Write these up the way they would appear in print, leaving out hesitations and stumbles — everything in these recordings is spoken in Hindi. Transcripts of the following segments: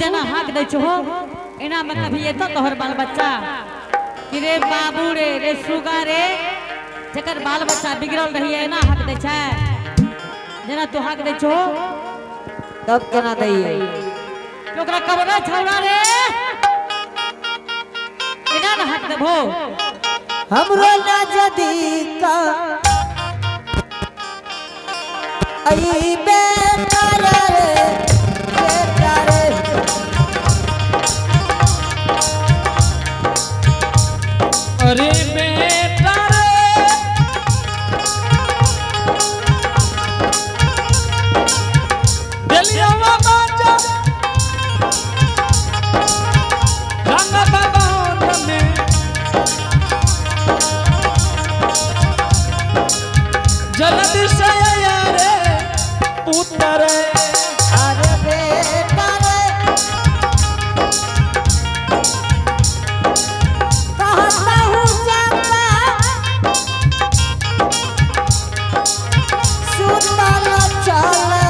जना हाक दे छो एना में कभी एतो तोहर बाल बच्चा कि रे बाबू रे सुगा रे जकर बाल बच्चा बिगड़ल रही है ना हाक दे छै जना तू हाक दे छो तब केना दइए ओकरा कब रे छौड़ा रे एना ना हाक देबो हमरो ना जदी का आई बेटा रे अरे बेटा रे दिलिया बाजा रंग बाबा तने जल्दी से आया रे पुत्र अरे बेटा रे कहता हूँ जाता सुतल चले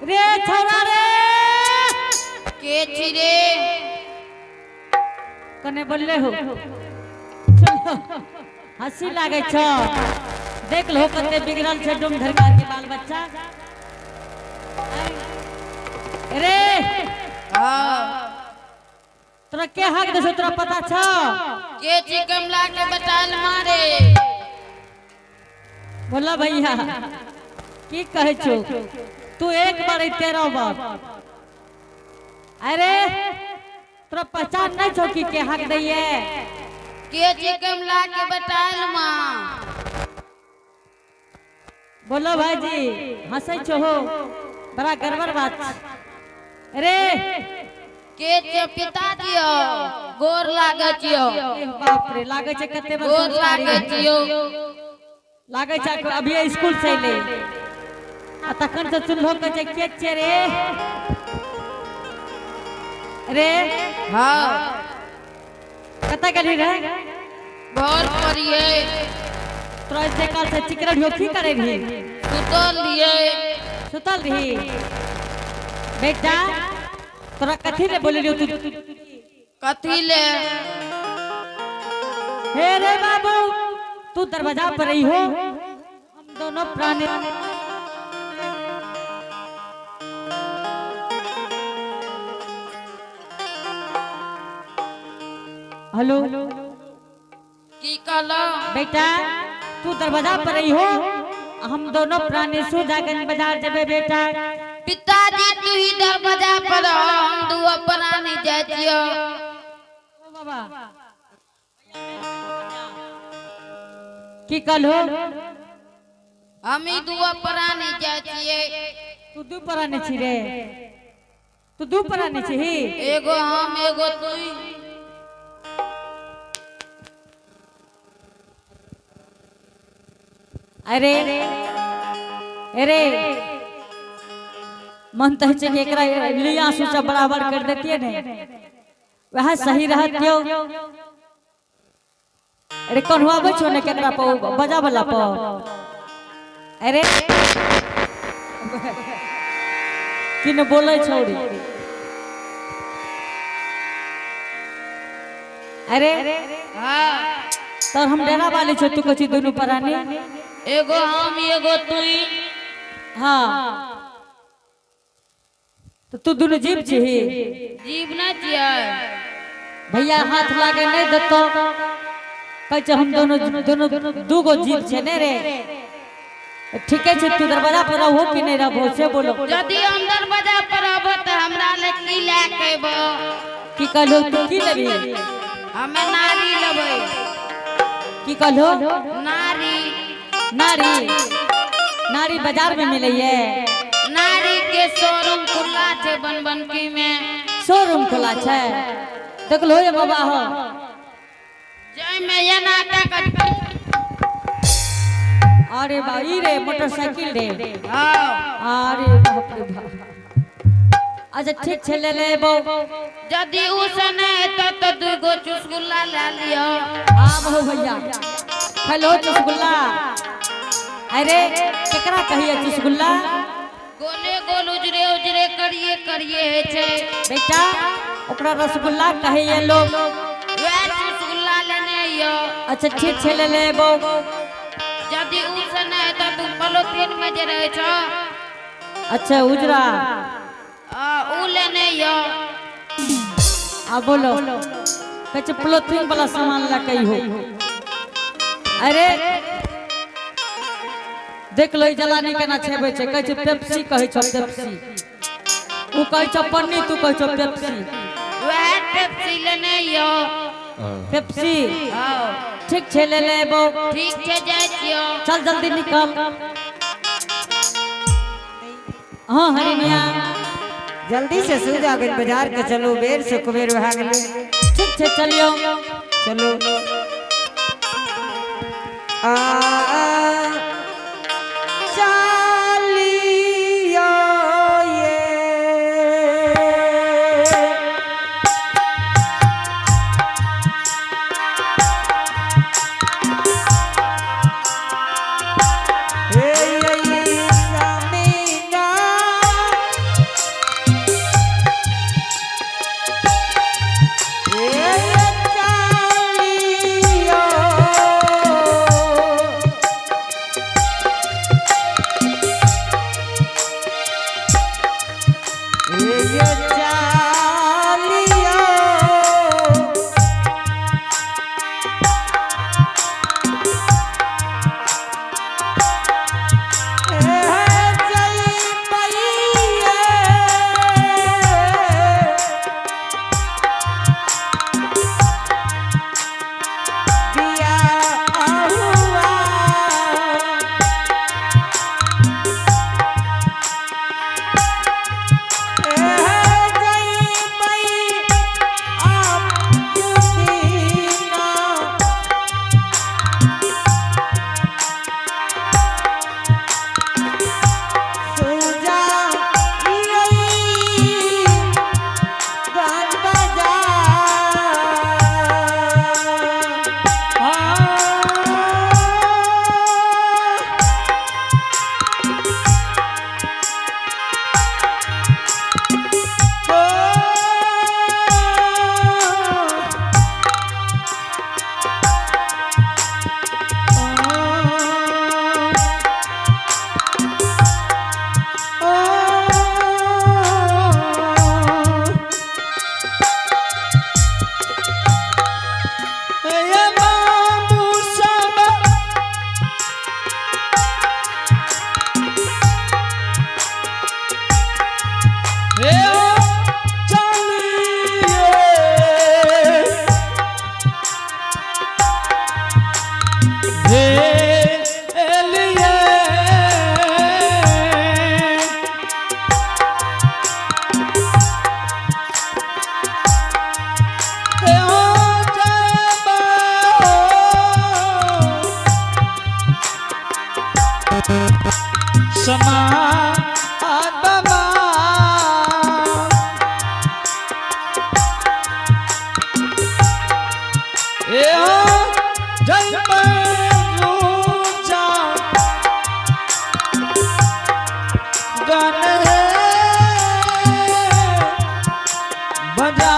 रे छौड़ा रे के छिरे कने बोलले हो चलो हंसी लागे छ देख लो कते बिगड़ल छ डुम धरका के बाल बच्चा रे तोरा के हाक दे तोरा पता छ के छि कमला के बटाल मारे बोला भैया की कहे छो तू एक बार 13 बार अरे तोरा पहचान नहीं छो कि के हाक दइए के छि कमला के बटाल मां बोलो भाईजी हंसै छो हो बड़ा गड़बड़ बात अरे के छि पिता दियो गोर लागे छियो बाप रे लागे छै कते बड़ गोर लागे छियो लागे छै अभी स्कूल से ले आ तखन से सुनलो के के छे रे रे हां कता गेली रे बहुत परिए तोरा से काल से चिकरड़ हो की करे भी सुतल लिए सुतल रही बेटा तोरा कथी ले बोली तू कथी ले हे रे बाबू तू दरवाजा पर रही हो हम दोनों प्राणी हेलो की कहलो बेटा तू दरवाजा पर रही हो हम दोनों प्राणी सो जागन बाजार जबे बेटा पिताजी तू ही दरवाजा पर हम दुआ प्राणी जाय छियो ओ बाबा की कहलो हम ही दुआ प्राणी जाय छिए तू दू प्राणी छी रे तू दू प्राणी छी एगो हम एगो तू अरे अरे मन तो है कि एकरा लिया सोचा बराबर कर देती ने वह सही रहत क्यों अरे कौन हुआ बचो ने केकरा पे बजा वाला पे अरे किन बोले छोड़ी अरे हां तो हम डेरा वाली छो तू कछि दोनों प्राणी एगो हम एगो तू हाँ तो तू दोनों जीव छी जीव ना छिए भैया हाथ लागे नहीं देतो कह हम दोनों दोनों दूगो जीव छे ने रे ठीक है तू दरवाजा पर रहो कि नहीं रहो से बोलो यदि हम दरवाजा पर रहबो त हमरा ले की ले केबो की कहलो तू की लेबी हमें नारी लेबै की कहलो नारी नारी नारी बाजार में मिले है नारी के शोरूम खुला छे बनबनकी में शोरूम खुला छे देख लो ये बाबा हो जय में ये नाटक अरे भाई रे मोटरसाइकिल रे हां अरे बाप रे बाप अच्छा ठीक छे ले लेबो। यदि उसने तो दूगो चुसगुल्ला ले लियो। हाँ बहु भैया हेलो चुसगुल्ला। अरे केकरा कहिए चुसगुल्ला? गोले गोल उजरे उजरे करिए करिए है छे बेटा ओकरा रसगुल्ला कहिए लोग। वह चुसगुल्ला लेने यो। अच्छा ठीक छे ले लेबो। यदि उसने तो तू पॉलिथीन में जे रहे छो। अच्छा उजरा ऊ लेने यो। आ बोलो कछ पॉलिथीन वाला सामान ला कही हो। अरे देख लो जलानी केना छेबे छे। कह पेप्सी कहे छो पेप्सी। ऊ कहे छो पन्नी तू कहे छो पेप्सी। वह पेप्सी लेने यो। पेप्सी आओ ठीक छे ले लेबो। ठीक छे जाय छियो। चल जल्दी निकल। हाँ हरिनिया जल्दी से सूझा गई बाजार के चलो बेर से कुबेर भा गेले। ठीक छे चलियो। चलो चालियो ये हे यही समीना समा आत्मा ए हो जय जा गान है बजा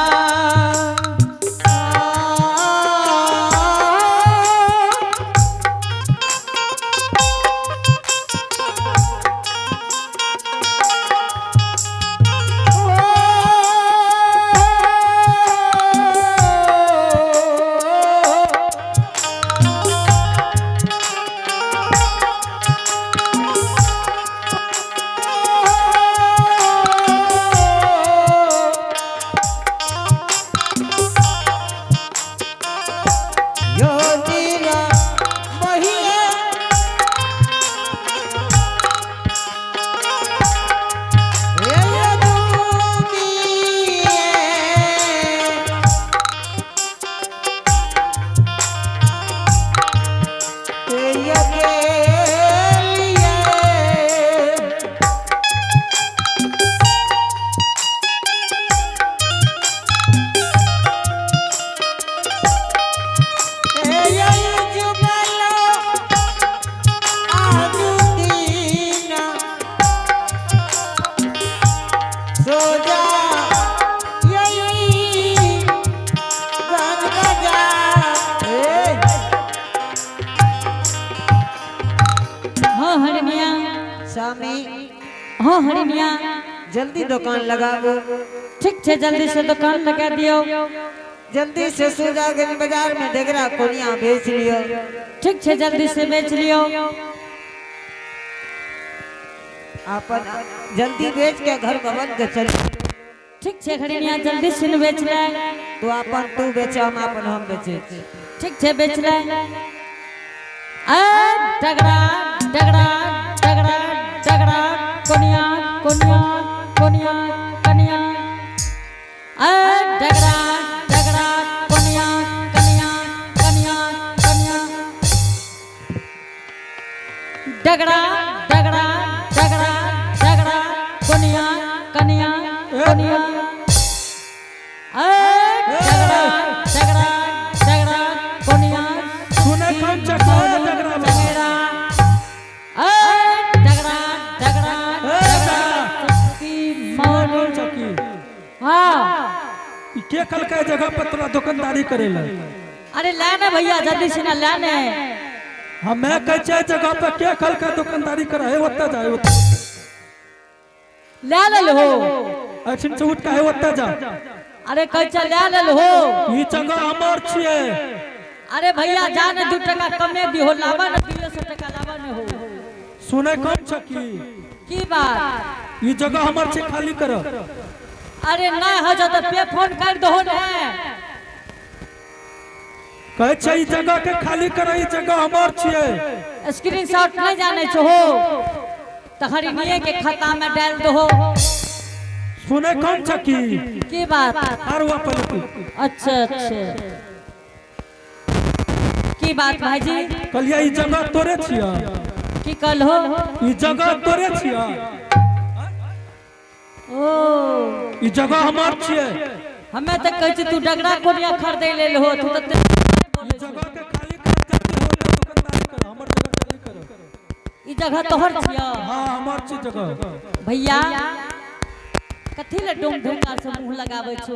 हाँ हरिनिया जल्दी दुकान लगाओ। ठीक है जल्दी से दुकान लगा दियो। जल्दी से सुजागंज बाजार में डेगरा कोनिया बेच लियो। ठीक है जल्दी से बेच लियो। अपन जल्दी बेच के घर बन के चल। ठीक है हरिनिया जल्दी से बेच ले। तू अपन तू बेचे हम अपन हम बेचे। ठीक है बेच ले। डगड़ा डगड़ा डगड़ा डगड़ा कोनिया कोनिया कोनिया कनिया डगड़ा डगड़ा कोनिया कनिया कनिया कनिया डगड़ा डगड़ा डगड़ा डगड़ा कोनिया कनिया कोनिया डगड़ा डगड़ा डगड़ा कोनिया सुने कौन चक्का डगरा डगड़ा डगड़ा डगड़ा कौन चक्की हाँ के कल के जगह पर तोरा दुकानदारी करेला। अरे लाने भैया जल्दी से ना लाने। हमें कच्चे जगह पर के कल के दुकानदारी करे है ओत्ता जाए ओत्ता ले लो एक्शन से उठ के है ओत्ता जा। अरे कच्चा ले लो ई जगह हमर छिए। अरे भैया जाने 2 टका कमे दी हो लावा न 200 टका लावा न हो। सुने कौन चक्की की बात ई जगह हमर छी खाली कर। अरे ना हो जा तो पे फोन कर दो ने। कहे छै ई जगह के खाली कर। ई जगह हमर छिए। स्क्रीनशॉट नहीं जाने छो हो तो हरिनिये के खाता में डाल दो हो। सुने कौन चक्की की बात और वापस अच्छा अच्छा की बात भाईजी कलिया ई जगह तोरे छिया। की कल हो ई जगह तोरे छिया। ओ ई जगह हमर छिए। हमें तो कह छी तू डगरा कोनिया खरीदे ले हो तू तो ई जगह के खाली कर जाते हो तो दुकानदारी कर। हमर जगह खाली कर। ई जगह तोहर छिया। हां हमर छी जगह। भैया कथी ले डोम ढोंगा से मुंह लगाबै छो।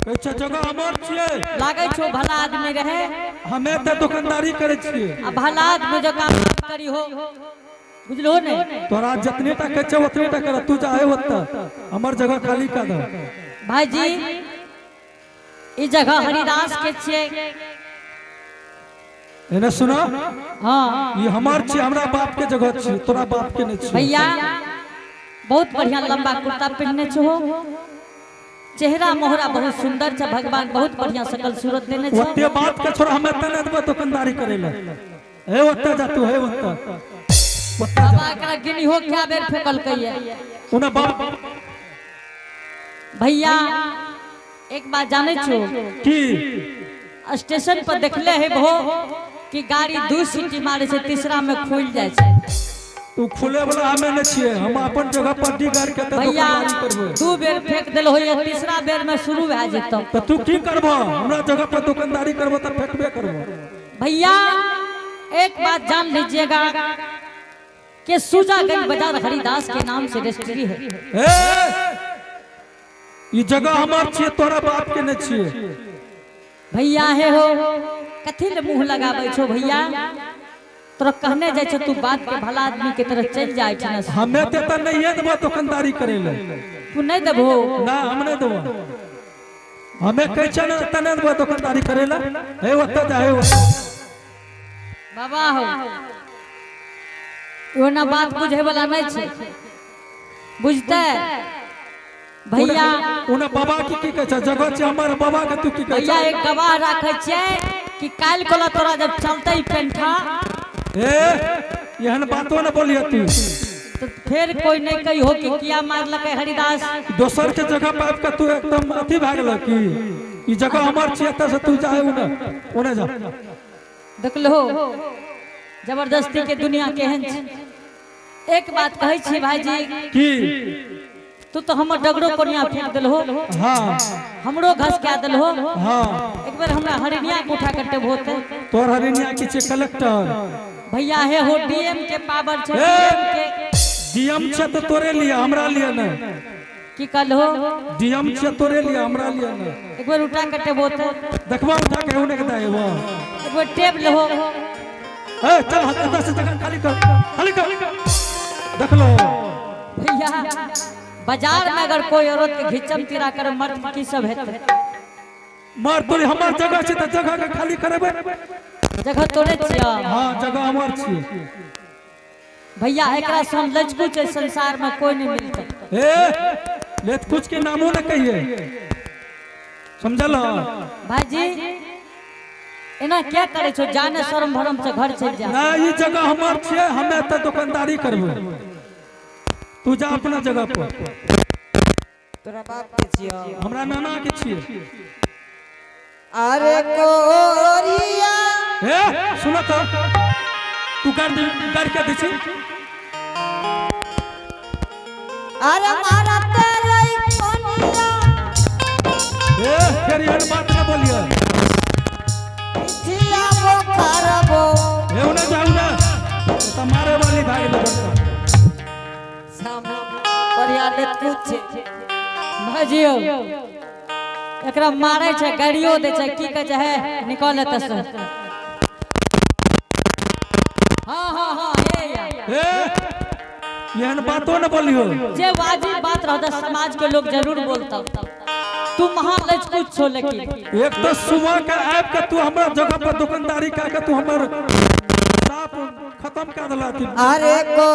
कच्चा जगह हमर छिए। लागै छो भला आदमी रहे। हमें त दुकानदारी करे छिए। आ भला आदमी जो काम करी हो बुझलो ने। तोरा जितने टा कच्चा उतने टा कर। तू जाए ओत्ता हमर जगह खाली कर दे। भाईजी ई जगह हरिदास के छिए। एने सुनो हां ई हमर छी। हमरा बाप के जगह छी। तोरा बाप के नहीं छी। भैया बहुत बढ़िया लंबा कुर्ता पहनने छो। चेहरा मोहरा बहुत सुंदर छ। भगवान बहुत बढ़िया सकल सूरत देने छो। ओते बात के छोरा हमें तने देबो दुकानदारी करेला। हे ओत्ता जा तू हे ओत्ता ओत्ता बाबा एकरा गिनी हो क्या बेर फेकल कहिए। उना बाप भैया एक बात जाने छो की स्टेशन पर देखले है भो कि गाड़ी 2 सीटी मारे से तीसरा में खुल जाए छे। तू खुले वाला हमें नहीं छिए। हम अपन जगह पर डी गाड़ के भैया दुकानदारी करबो। 2 बेर फेंक देल हो या तीसरा बेर में शुरू भ जेतो तो तू की करबो। हमरा जगह पर दुकानदारी करबो त फेंकबे करबो। भैया एक बात जान लीजिएगा कि सुजागंज बाजार हरिदास के नाम से रजिस्ट्री है। ई जगह हमर छिए। तोरा बाप के नहीं छिए। भैया है हो कथी ले मुंह लगाबै छो। भैया तोरा कहने जाय छ तू बात के भला आदमी के तरह चल जाय छ ना। हमें ते त नहीं है देबो दुकानदारी करेला। तू नहीं देबो ना हम नहीं देबो। हमें कह छ ना तने देबो दुकानदारी करेला। हे ओत्ता जा हे ओत्ता बाबा हो यो ना बात बुझे वाला नहीं छे बुझते। भैया उना बाबा की कह छ जगह छ हमर बाबा के। तू की कह भैया एक गवाह रखे छे कि काल कोला तोरा जब चलते ही पेंठा एहन बातो न बोलिए तू। तो फिर कोई नहीं कही हो कि किया मार लके हरिदास। दोसर के जगह पर के तू एकदम अथी भ गेल की। ई जगह हमर छिए त से तू जाए उना जा। देख लो जबरदस्ती के दुनिया केहन छे। एक बात कहै छी भाईजी की तू तो हमर डगरो कोनिया फेंक देल हो। हां हमरो घस के देल हो। हां एक बार हमरा हरिनिया के उठा कटे होते। तोर हरिनिया की छे कलेक्टर। भैया है हो डीएम के पावर छे। डीएम के डीएम छे तो तोरे लिए हमरा लिए न। की कल हो डीएम छे तोरे लिए हमरा लिए न। एक बार उठा कटे होते। देखबा उठा के होने के दाए वो। एक बार टेप ले हो। ए चल हाथ 10 जगह खाली कर खाली कर। देख लो भैया बाजार में अगर कोई औरत के घिचम तीरा कर मर्द की सब हेतै मार तोरे हमार जगह छै त जगह के खाली करबे जगह तोड़े छिया हां जगह हमार छिए भैया एकरा सन लचकुच है संसार में कोई नहीं मिलता ए लेत कुछ के नामो न कहिए समझल भाईजी एना क्या करे छो जाने शर्म भरम से घर चल जा ना ई जगह हमार छिए हमे त दुकानदारी करबे तू जा अपना जगह पर तोरा बाप के छियो हमरा नाना के छिए अरे कोरिया ए सुन त तू कर के दी छी अरे मारा तेरे कोनिया ए फिर ये बात न बोलिए जिया वो खरबो ए उन्हें जाऊ ना तुम्हारे वाली भाई लोग साम बढ़िया ले कुछ भाईजियो एकरा मारे छै गाड़ियो दे छै की कहे है निकाले त से हां हां हां ए यहन बातो न बोलियो जे वाजिब बात रहता समाज के लोग जरूर बोलता तू महान लचकुच छो लेकिन एक तो सुबह के आब के तू हमरा जगह पर दुकानदारी करके तू हमर साफ खत्म कर देला कि अरे को